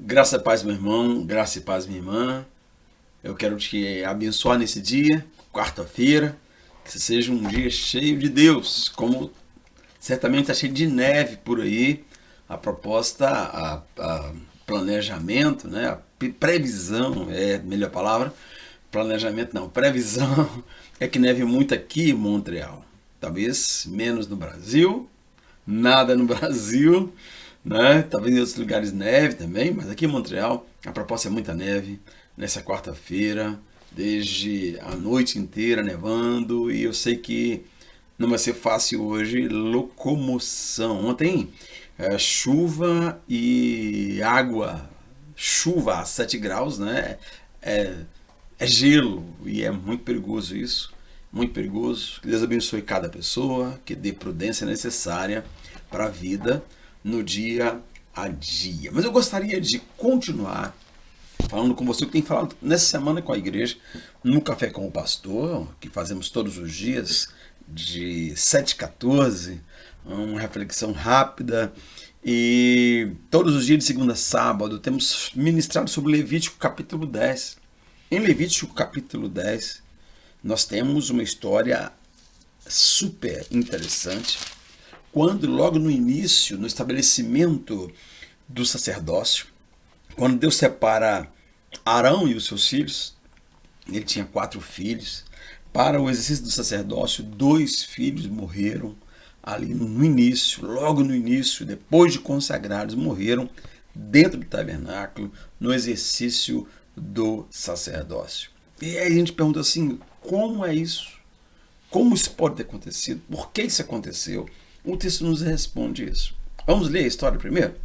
Graça e paz, meu irmão, graça e paz, minha irmã. Eu quero te abençoar nesse dia, quarta-feira, que seja um dia cheio de Deus, como certamente está cheio de neve por aí. A proposta, a planejamento, né? A previsão é a melhor palavra. Planejamento não, previsão é que neve muito aqui em Montreal. Talvez menos no Brasil, nada no Brasil, né? Talvez em outros lugares neve também, mas aqui em Montreal a proposta é muita neve nessa quarta-feira, desde a noite inteira nevando, e eu sei que não vai ser fácil hoje locomoção. Ontem chuva e água, chuva a 7 graus, né? É, é gelo e é muito perigoso isso, muito perigoso. Que Deus abençoe cada pessoa, que dê prudência necessária para a vida no dia a dia. Mas eu gostaria de continuar falando com você, que tem falado nessa semana com a igreja, no Café com o Pastor, que fazemos todos os dias, de 7h14, uma reflexão rápida. E todos os dias de segunda a sábado temos ministrado sobre Levítico capítulo 10. Em Levítico capítulo 10, nós temos uma história super interessante, quando logo no início, no estabelecimento do sacerdócio, quando Deus separa Arão e os seus filhos, ele tinha 4 filhos, para o exercício do sacerdócio, 2 filhos morreram ali no início, logo no início, depois de consagrados, morreram dentro do tabernáculo, no exercício do sacerdócio. E aí a gente pergunta assim, como é isso? Como isso pode ter acontecido? Por que isso aconteceu? O texto nos responde isso. Vamos ler a história primeiro?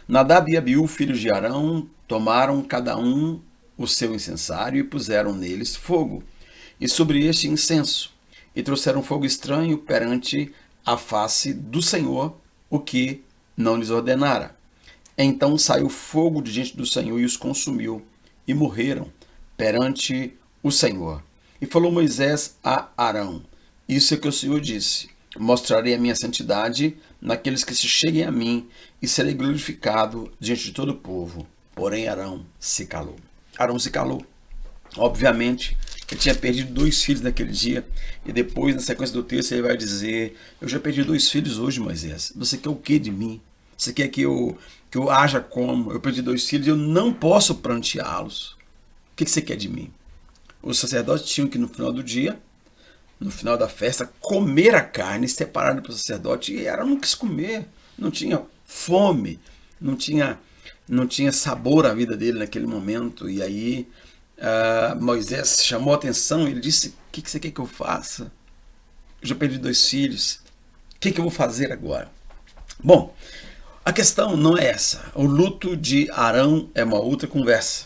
Nadab e Abiú, filhos de Arão, tomaram cada um o seu incensário e puseram neles fogo, e sobre este incenso, e trouxeram fogo estranho perante a face do Senhor, o que não lhes ordenara. Então saiu fogo de diante do Senhor e os consumiu, e morreram perante o Senhor. E falou Moisés a Arão: Isso é que o Senhor disse: Mostrarei a minha santidade naqueles que se cheguem a mim, e serei glorificado diante de todo o povo. Porém Arão se calou. Arão se calou. Obviamente, ele tinha perdido 2 filhos naquele dia, e depois, na sequência do texto, ele vai dizer: Eu já perdi 2 filhos hoje, Moisés. Você quer o que de mim? Você quer que eu haja como? Eu perdi 2 filhos e eu não posso pranteá-los. O que você quer de mim? Os sacerdotes tinham que, no final do dia, no final da festa, comer a carne separada para o sacerdote, e Arão não quis comer, não tinha fome, não tinha sabor à vida dele naquele momento. E aí Moisés chamou a atenção, ele disse: O que você quer que eu faça? Eu já perdi 2 filhos, o que eu vou fazer agora? Bom, a questão não é essa. O luto de Arão é uma outra conversa,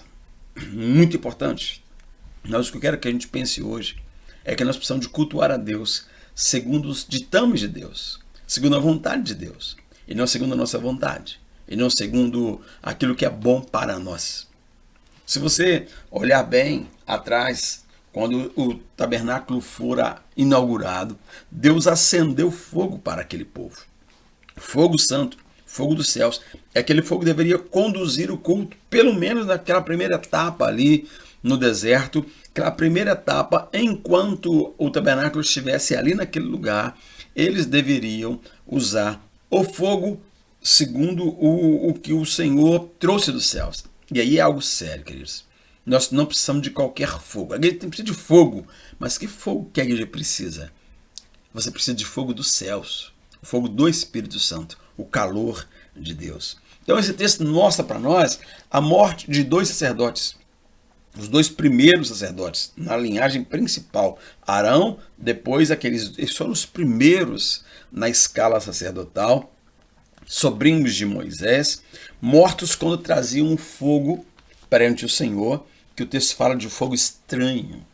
muito importante. Mas o que eu quero que a gente pense hoje é que nós precisamos de cultuar a Deus segundo os ditames de Deus, segundo a vontade de Deus, e não segundo a nossa vontade, e não segundo aquilo que é bom para nós. Se você olhar bem atrás, quando o tabernáculo fora inaugurado, Deus acendeu fogo para aquele povo. Fogo santo, fogo dos céus. Aquele fogo deveria conduzir o culto, pelo menos naquela primeira etapa ali no deserto, aquela primeira etapa, enquanto o tabernáculo estivesse ali naquele lugar, eles deveriam usar o fogo segundo o que o Senhor trouxe dos céus. E aí é algo sério, queridos. Nós não precisamos de qualquer fogo. A igreja precisa de fogo, mas que fogo que a igreja precisa? Você precisa de fogo dos céus, o fogo do Espírito Santo, o calor de Deus. Então esse texto mostra para nós a morte de 2 sacerdotes, os 2 primeiros sacerdotes, na linhagem principal. Arão, depois eles foram os primeiros na escala sacerdotal, sobrinhos de Moisés, mortos quando traziam um fogo perante o Senhor, que o texto fala de fogo estranho.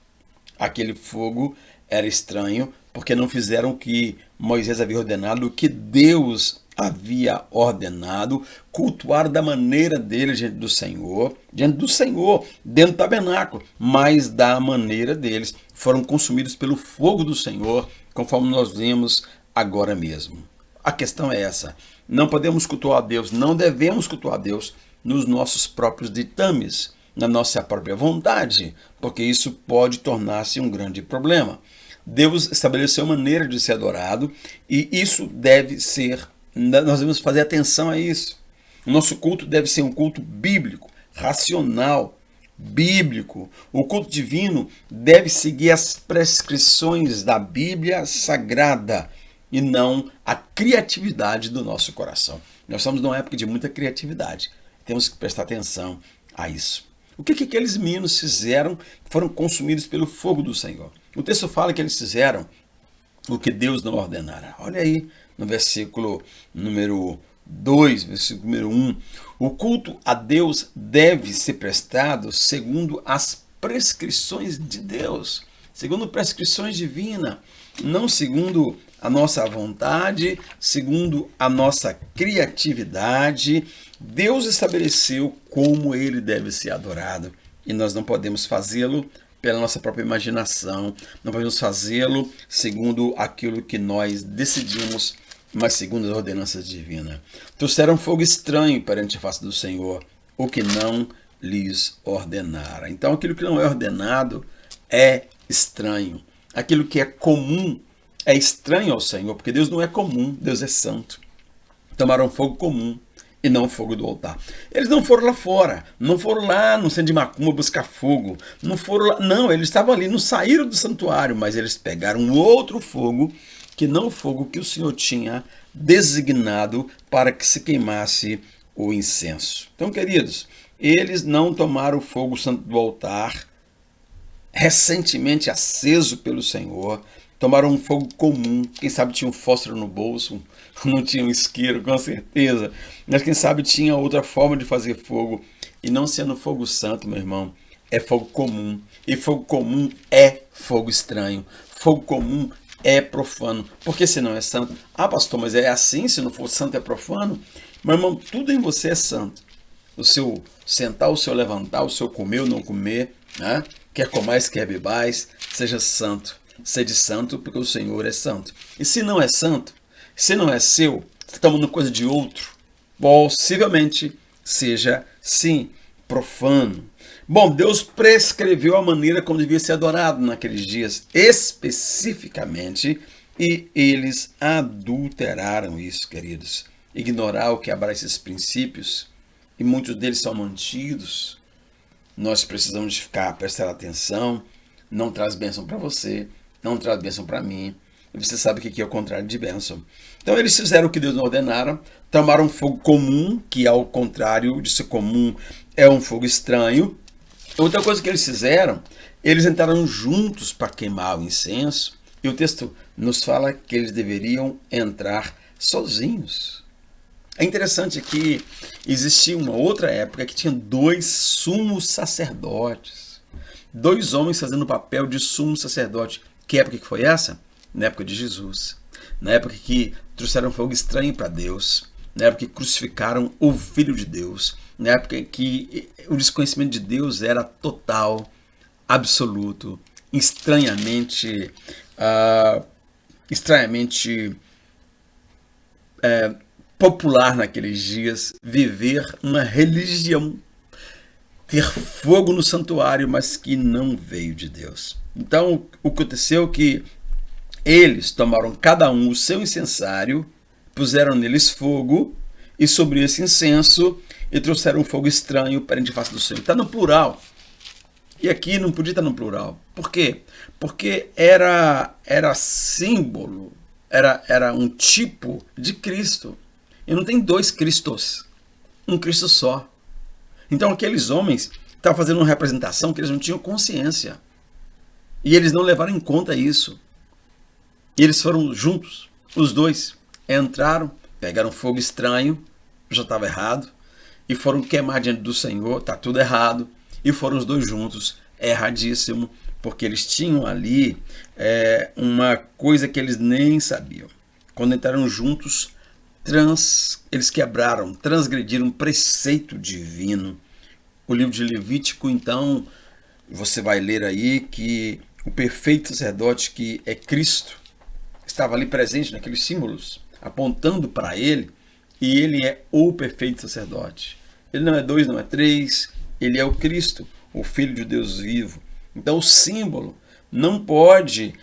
Aquele fogo era estranho porque não fizeram o que Moisés havia ordenado, o que Deus havia ordenado, cultuar da maneira dele diante do Senhor, dentro do tabernáculo, mas da maneira deles, foram consumidos pelo fogo do Senhor, conforme nós vemos agora mesmo. A questão é essa: não podemos cultuar a Deus, não devemos cultuar a Deus nos nossos próprios ditames, na nossa própria vontade, porque isso pode tornar-se um grande problema. Deus estabeleceu maneira de ser adorado e isso deve ser, nós devemos fazer atenção a isso. O nosso culto deve ser um culto bíblico, racional, bíblico. O culto divino deve seguir as prescrições da Bíblia Sagrada e não a criatividade do nosso coração. Nós estamos numa época de muita criatividade. Temos que prestar atenção a isso. O que aqueles meninos fizeram que foram consumidos pelo fogo do Senhor? O texto fala que eles fizeram o que Deus não ordenara. Olha aí no versículo número 2, versículo número 1. O culto a Deus deve ser prestado segundo as prescrições de Deus, segundo prescrições divinas, não segundo a nossa vontade, segundo a nossa criatividade. Deus estabeleceu como ele deve ser adorado e nós não podemos fazê-lo pela nossa própria imaginação, não podemos fazê-lo segundo aquilo que nós decidimos, mas segundo as ordenanças divinas. Trouxeram fogo estranho perante a face do Senhor, o que não lhes ordenara. Então, aquilo que não é ordenado é estranho. Aquilo que é comum é estranho ao Senhor, porque Deus não é comum, Deus é santo. Tomaram fogo comum e não fogo do altar. Eles não foram lá fora, não foram lá no centro de macumba buscar fogo, não foram lá, não, eles estavam ali, não saíram do santuário, mas eles pegaram outro fogo, que não o fogo que o Senhor tinha designado para que se queimasse o incenso. Então, queridos, eles não tomaram o fogo santo do altar, recentemente aceso pelo Senhor, tomaram um fogo comum, quem sabe tinha um fósforo no bolso, não tinha um isqueiro, com certeza, mas quem sabe tinha outra forma de fazer fogo, e não sendo fogo santo, meu irmão, é fogo comum, e fogo comum é fogo estranho, fogo comum é profano, porque se não é santo, pastor, mas é assim, se não for santo é profano? Meu irmão, tudo em você é santo, o seu sentar, o seu levantar, o seu comer ou não comer, né? Quer comais, quer bebais, seja santo. Sede santo, porque o Senhor é santo. E se não é santo, se não é seu, está tomando coisa de outro, possivelmente seja, sim, profano. Bom, Deus prescreveu a maneira como devia ser adorado naqueles dias, especificamente, e eles adulteraram isso, queridos. Ignorar o que abraça esses princípios, e muitos deles são mantidos. Nós precisamos de prestar atenção, não traz bênção para você, não traz bênção para mim, e você sabe o que é o contrário de bênção. Então eles fizeram o que Deus não ordenara, tomaram um fogo comum, que ao contrário de ser comum, é um fogo estranho. Outra coisa que eles fizeram, eles entraram juntos para queimar o incenso, e o texto nos fala que eles deveriam entrar sozinhos. É interessante que existia uma outra época que tinha 2 sumos sacerdotes, 2 homens fazendo o papel de sumo sacerdote. Que época que foi essa? Na época de Jesus. Na época que trouxeram fogo estranho para Deus. Na época que crucificaram o Filho de Deus. Na época que o desconhecimento de Deus era total, absoluto, estranhamente popular naqueles dias, viver uma religião, ter fogo no santuário, mas que não veio de Deus. Então, o que aconteceu é que eles tomaram cada um o seu incensário, puseram neles fogo, e sobre esse incenso, e trouxeram um fogo estranho perante a face do Senhor. Está no plural. E aqui não podia estar no plural. Por quê? Porque era símbolo, era um tipo de Cristo. E não tem 2 Cristos, um Cristo só. Então aqueles homens estavam fazendo uma representação que eles não tinham consciência. E eles não levaram em conta isso. E eles foram juntos, os 2. Entraram, pegaram fogo estranho, já estava errado, e foram queimar diante do Senhor, está tudo errado. E foram os 2 juntos, erradíssimo, porque eles tinham ali uma coisa que eles nem sabiam. Quando entraram juntos, eles quebraram, transgrediram um preceito divino. O livro de Levítico, então, você vai ler aí que o perfeito sacerdote, que é Cristo, estava ali presente naqueles símbolos, apontando para ele, e ele é o perfeito sacerdote. Ele não é dois, não é três. Ele é o Cristo, o Filho de Deus vivo. Então o símbolo não pode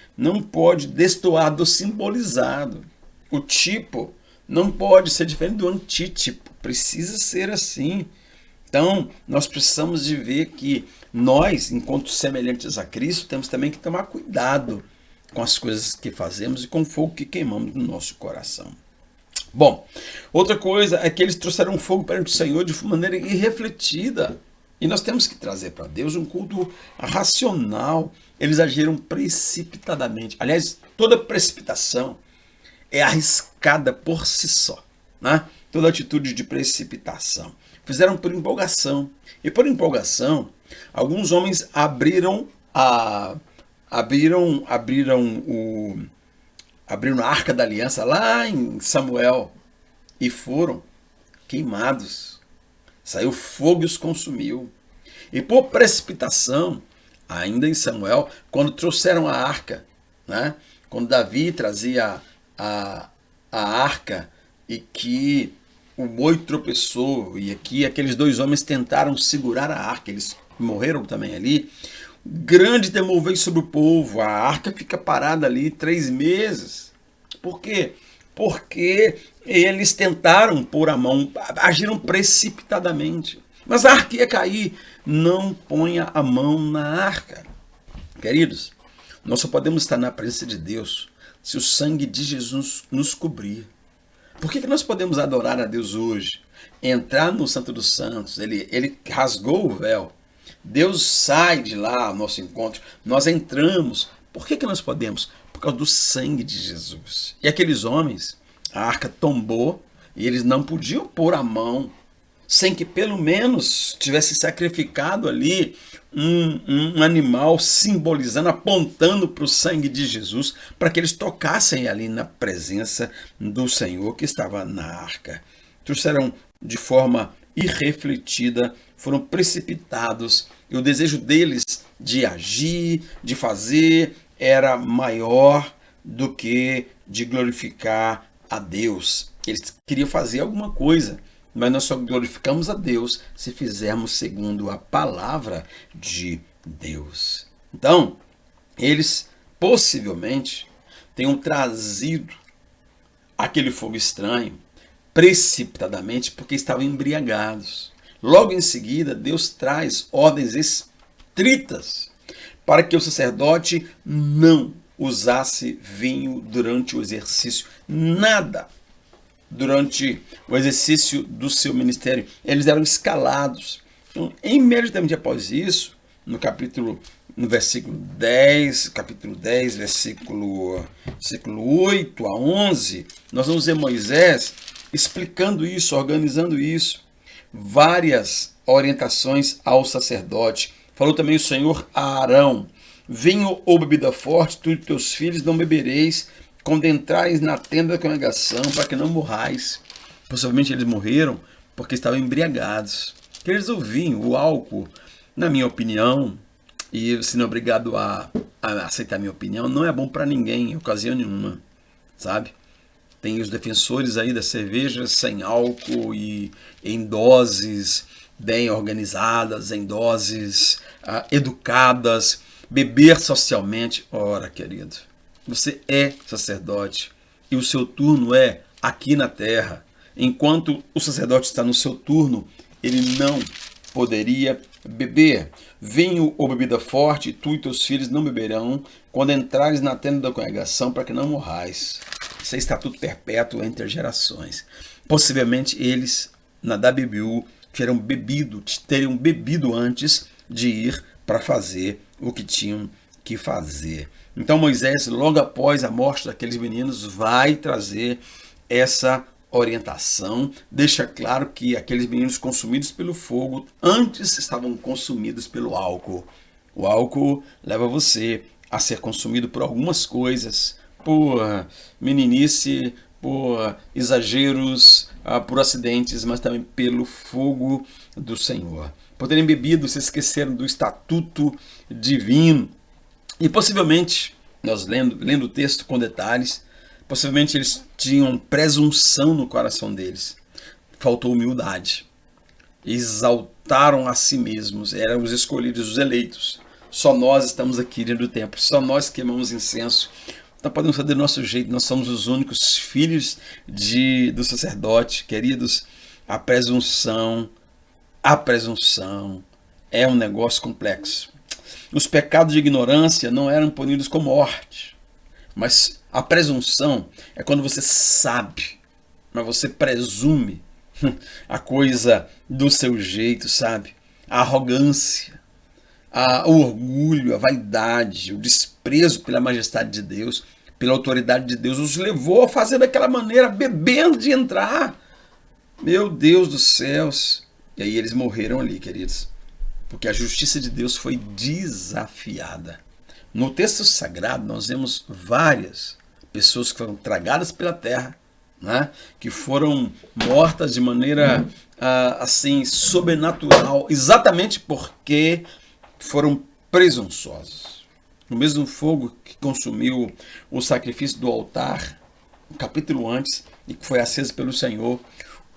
destoar do simbolizado. O tipo não pode ser diferente do antítipo. Precisa ser assim. Então, nós precisamos de ver que nós, enquanto semelhantes a Cristo, temos também que tomar cuidado com as coisas que fazemos e com o fogo que queimamos no nosso coração. Bom, outra coisa é que eles trouxeram fogo perante o Senhor de maneira irrefletida. E nós temos que trazer para Deus um culto racional. Eles agiram precipitadamente. Aliás, toda precipitação é arriscada por si só, né? Toda atitude de precipitação. Fizeram por empolgação. E por empolgação, alguns homens abriram a Arca da Aliança lá em Samuel e foram queimados. Saiu fogo e os consumiu. E por precipitação, ainda em Samuel, quando trouxeram a arca, né? Quando Davi trazia a arca e que o boi tropeçou, e aqui aqueles dois homens tentaram segurar a arca, eles morreram também ali. Grande temor veio sobre o povo, a arca fica parada ali 3 meses. Por quê? Porque eles tentaram pôr a mão, agiram precipitadamente. Mas a arca ia cair. Não ponha a mão na arca. Queridos, nós só podemos estar na presença de Deus se o sangue de Jesus nos cobrir. Por que nós podemos adorar a Deus hoje? Entrar no Santo dos Santos, ele rasgou o véu. Deus sai de lá ao nosso encontro, nós entramos. Por que nós podemos? Por causa do sangue de Jesus. E aqueles homens, a arca tombou e eles não podiam pôr a mão sem que pelo menos tivesse sacrificado ali um animal simbolizando, apontando para o sangue de Jesus, para que eles tocassem ali na presença do Senhor que estava na arca. Trouxeram de forma irrefletida, foram precipitados, e o desejo deles de agir, de fazer, era maior do que de glorificar a Deus. Eles queriam fazer alguma coisa, mas nós só glorificamos a Deus se fizermos segundo a palavra de Deus. Então, eles possivelmente tenham trazido aquele fogo estranho precipitadamente porque estavam embriagados. Logo em seguida, Deus traz ordens estritas para que o sacerdote não usasse vinho durante o exercício. Nada durante o exercício do seu ministério. Eles eram escalados. Então, imediatamente após isso, no versículo 10, capítulo 10, versículo 8 a 11, nós vamos ver Moisés explicando isso, organizando isso, várias orientações ao sacerdote. Falou também o Senhor a Arão: vinho ou bebida forte, tu e teus filhos não bebereis, quando entrares na tenda da congregação, para que não morrais. Possivelmente eles morreram porque estavam embriagados. Queridos, o vinho, o álcool, na minha opinião, e se não é obrigado a aceitar minha opinião, não é bom para ninguém em ocasião nenhuma, sabe? Tem os defensores aí das cervejas sem álcool e em doses bem organizadas, em doses educadas, beber socialmente. Ora, querido, você é sacerdote e o seu turno é aqui na terra. Enquanto o sacerdote está no seu turno, ele não poderia beber vinho ou bebida forte, tu e teus filhos não beberão quando entrares na tenda da congregação, para que não morrais. Isso é estatuto perpétuo entre as gerações. Possivelmente eles, na WBU, teriam bebido antes de ir para fazer o que tinham que fazer. Então Moisés, logo após a morte daqueles meninos, vai trazer essa orientação, deixa claro que aqueles meninos consumidos pelo fogo antes estavam consumidos pelo álcool. O álcool leva você a ser consumido por algumas coisas, por meninice, por exageros, por acidentes, mas também pelo fogo do Senhor. Por terem bebido, se esqueceram do estatuto divino. E possivelmente, nós lendo o texto com detalhes, possivelmente eles tinham presunção no coração deles. Faltou humildade. exaltaram a si mesmos, eram os escolhidos, os eleitos. Só nós estamos aqui dentro do templo, só nós queimamos incenso. Não podemos fazer do nosso jeito, nós somos os únicos filhos do sacerdote. Queridos, a presunção é um negócio complexo. Os pecados de ignorância não eram punidos com morte, mas a presunção é quando você sabe, mas você presume a coisa do seu jeito, sabe? A arrogância, o orgulho, a vaidade, o desprezo pela majestade de Deus, pela autoridade de Deus, os levou a fazer daquela maneira, bebendo de entrar. Meu Deus dos céus! E aí eles morreram ali, queridos, porque a justiça de Deus foi desafiada. No texto sagrado nós vemos várias pessoas que foram tragadas pela terra, né? Que foram mortas de maneira assim sobrenatural, exatamente porque foram presunçosos. No mesmo fogo que consumiu o sacrifício do altar, um capítulo antes, e que foi aceso pelo Senhor,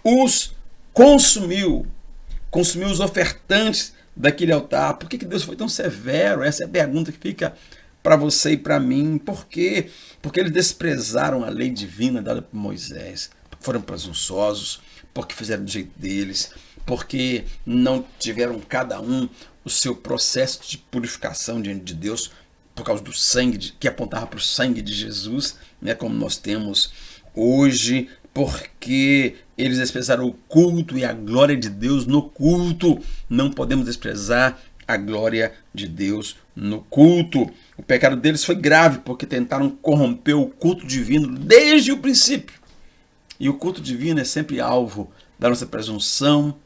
os consumiu os ofertantes daquele altar. Por que Deus foi tão severo? Essa é a pergunta que fica para você e para mim. Por quê? Porque eles desprezaram a lei divina dada por Moisés, porque foram presunçosos, porque fizeram do jeito deles, porque não tiveram cada um o seu processo de purificação diante de Deus, por causa do sangue que apontava para o sangue de Jesus, né, como nós temos hoje, porque eles desprezaram o culto e a glória de Deus no culto. Não podemos desprezar a glória de Deus no culto. O pecado deles foi grave, porque tentaram corromper o culto divino desde o princípio. E o culto divino é sempre alvo da nossa presunção,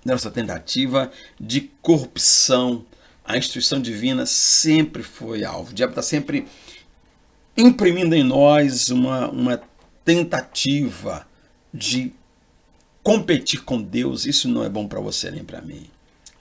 da nossa tentativa de corrupção. A instituição divina sempre foi alvo. O diabo está sempre imprimindo em nós uma tentativa de competir com Deus. Isso não é bom para você nem para mim.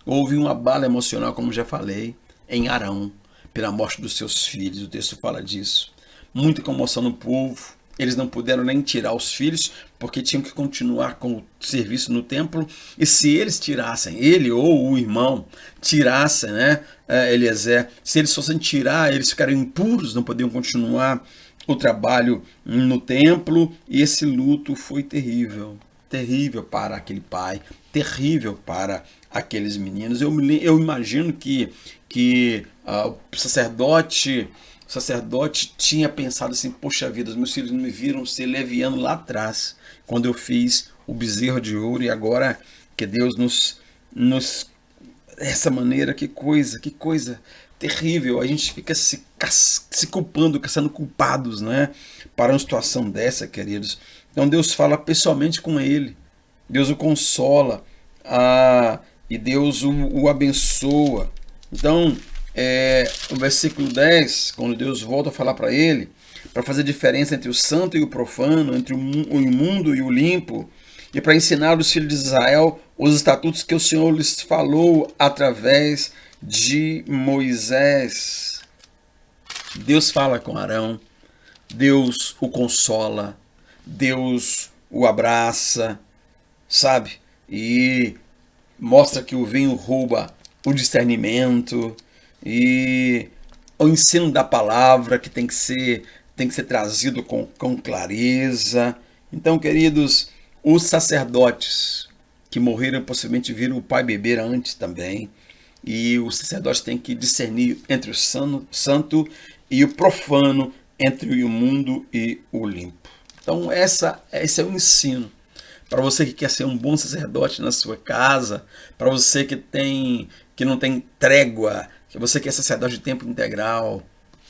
Houve uma bala emocional, como já falei, em Arão, pela morte dos seus filhos. O texto fala disso. Muita comoção no povo. Eles não puderam nem tirar os filhos, porque tinham que continuar com o serviço no templo. E se eles tirassem, ele ou o irmão tirassem, né, Eliezer, se eles fossem tirar, eles ficariam impuros, não podiam continuar o trabalho no templo. E esse luto foi terrível. Terrível para aquele pai, terrível para aqueles meninos. Eu imagino que o sacerdote tinha pensado assim: poxa vida, os meus filhos não me viram ser leviano lá atrás, quando eu fiz o bezerro de ouro, e agora que Deus nos dessa maneira, que coisa terrível. A gente fica se culpando, sendo culpados, né, para uma situação dessa, queridos. Então Deus fala pessoalmente com ele, Deus o consola, e Deus o abençoa. Então, o versículo 10, quando Deus volta a falar para ele, para fazer diferença entre o santo e o profano, entre o imundo e o limpo, e para ensinar os filhos de Israel os estatutos que o Senhor lhes falou através de Moisés. Deus fala com Arão, Deus o consola, Deus o abraça, sabe? E mostra que o vinho rouba o discernimento, e o ensino da palavra que tem que ser trazido com clareza. Então, queridos, os sacerdotes que morreram possivelmente viram o pai beber antes também, e o sacerdote tem que discernir entre o santo e o profano, entre o imundo e o limpo. Então esse é o ensino para você que quer ser um bom sacerdote na sua casa, para você que não tem trégua, que você quer sacerdote de tempo integral.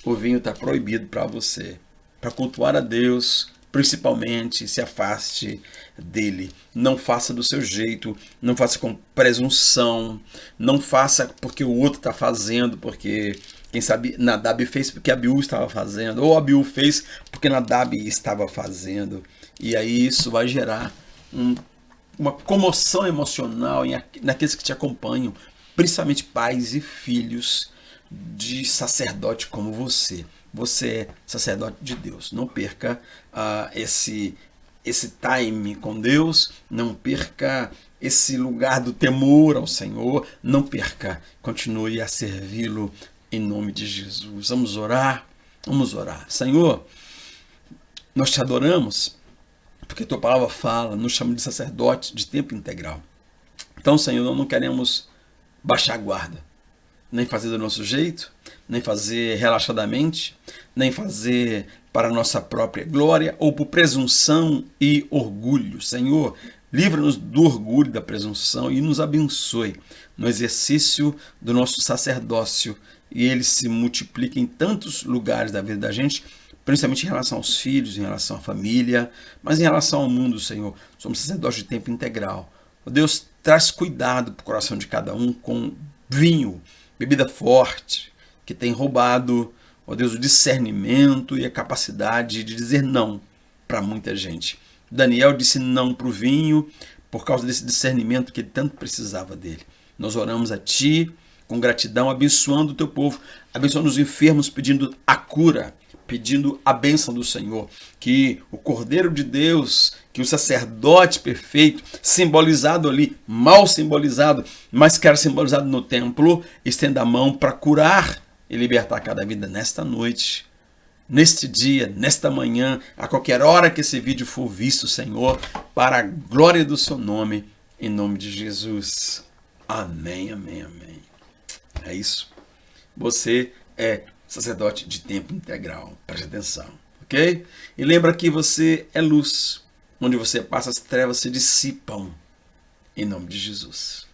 O vinho está proibido para você. Para cultuar a Deus, principalmente, se afaste dele. Não faça do seu jeito, não faça com presunção, não faça porque o outro está fazendo, porque quem sabe Nadab fez porque Abiú estava fazendo, ou Abiú fez porque Nadab estava fazendo. E aí isso vai gerar uma comoção emocional naqueles que te acompanham, principalmente pais e filhos de sacerdote como você. Você é sacerdote de Deus. Não perca esse time com Deus, não perca esse lugar do temor ao Senhor, não perca, continue a servi-lo em nome de Jesus. Vamos orar, vamos orar. Senhor, nós te adoramos, porque tua palavra fala, nos chama de sacerdote de tempo integral. Então, Senhor, nós não queremos baixar a guarda, nem fazer do nosso jeito, nem fazer relaxadamente, nem fazer para a nossa própria glória ou por presunção e orgulho. Senhor, livra-nos do orgulho, da presunção e nos abençoe no exercício do nosso sacerdócio e ele se multiplica em tantos lugares da vida da gente, principalmente em relação aos filhos, em relação à família, mas em relação ao mundo, Senhor. Somos sacerdotes de tempo integral. Oh Deus, traz cuidado para o coração de cada um com vinho, bebida forte, que tem roubado, ó Deus, o discernimento e a capacidade de dizer não para muita gente. Daniel disse não para o vinho por causa desse discernimento que ele tanto precisava dele. Nós oramos a Ti com gratidão, abençoando o Teu povo, abençoando os enfermos, pedindo a cura, pedindo a bênção do Senhor, que o Cordeiro de Deus, que o sacerdote perfeito, simbolizado ali, mal simbolizado, mas que era simbolizado no templo, estenda a mão para curar e libertar cada vida nesta noite, neste dia, nesta manhã, a qualquer hora que esse vídeo for visto, Senhor, para a glória do Seu nome, em nome de Jesus. Amém, amém, amém. É isso. Você é sacerdote de tempo integral. Preste atenção, ok? E lembra que você é luz. Onde você passa, as trevas se dissipam. Em nome de Jesus.